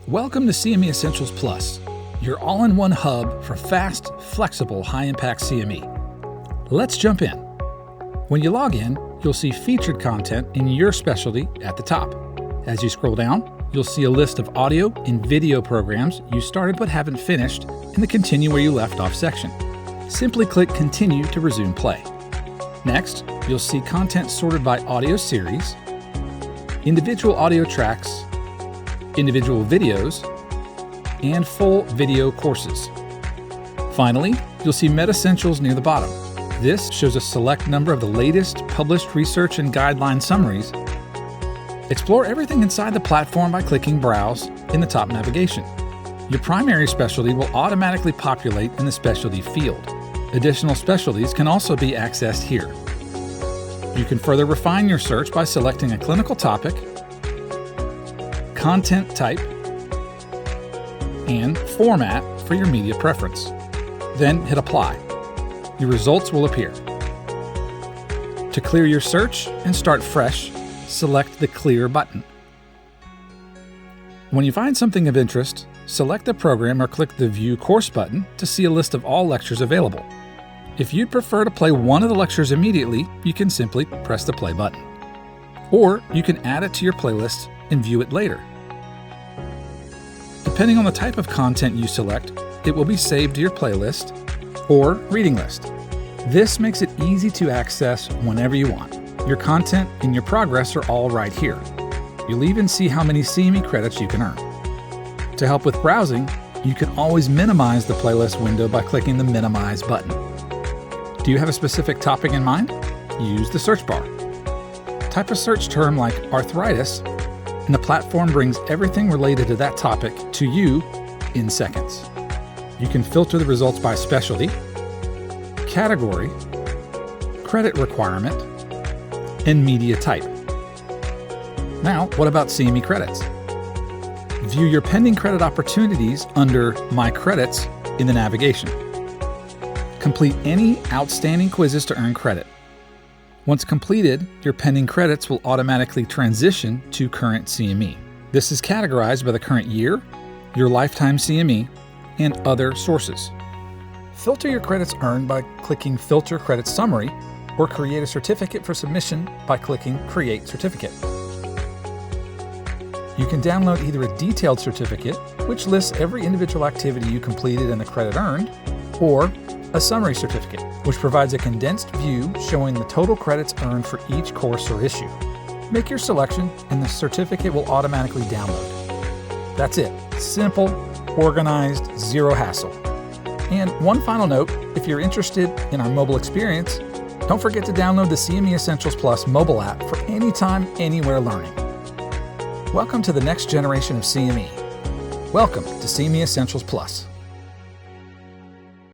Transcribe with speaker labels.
Speaker 1: Welcome to CME Essentials Plus, your all-in-one hub for fast, flexible, high-impact CME. Let's jump in. When you log in, you'll see featured content in your specialty at the top. As you scroll down, you'll see a list of audio and video programs you started but haven't finished in the Continue Where You Left Off section. Simply click Continue to resume play. Next, you'll see content sorted by audio series, individual audio tracks, individual videos, and full video courses. Finally, you'll see MedEssentials near the bottom. This shows a select number of the latest published research and guideline summaries. Explore everything inside the platform by clicking Browse in the top navigation. Your primary specialty will automatically populate in the specialty field. Additional specialties can also be accessed here. You can further refine your search by selecting a clinical topic, content type, and format for your media preference. Then hit Apply. Your results will appear. To clear your search and start fresh, select the Clear button. When you find something of interest, select the program or click the View Course button to see a list of all lectures available. If you'd prefer to play one of the lectures immediately, you can simply press the play button. Or you can add it to your playlist and view it later. Depending on the type of content you select, it will be saved to your playlist or reading list. This makes it easy to access whenever you want. Your content and your progress are all right here. You'll even see how many CME credits you can earn. To help with browsing, you can always minimize the playlist window by clicking the Minimize button. Do you have a specific topic in mind? Use the search bar. Type a search term like arthritis, and the platform brings everything related to that topic to you in seconds. You can filter the results by specialty, category, credit requirement, and media type. Now, what about CME credits? View your pending credit opportunities under My Credits in the navigation. Complete any outstanding quizzes to earn credit. Once completed, your pending credits will automatically transition to current CME. This is categorized by the current year, your lifetime CME, and other sources. Filter your credits earned by clicking Filter Credit Summary, or create a certificate for submission by clicking Create Certificate. You can download either a detailed certificate, which lists every individual activity you completed and the credit earned, or a summary certificate, which provides a condensed view showing the total credits earned for each course or issue. Make your selection and the certificate will automatically download. That's it. Simple, organized, zero hassle. And one final note, if you're interested in our mobile experience, don't forget to download the CME Essentials Plus mobile app for anytime, anywhere learning. Welcome to the next generation of CME. Welcome to CME Essentials Plus.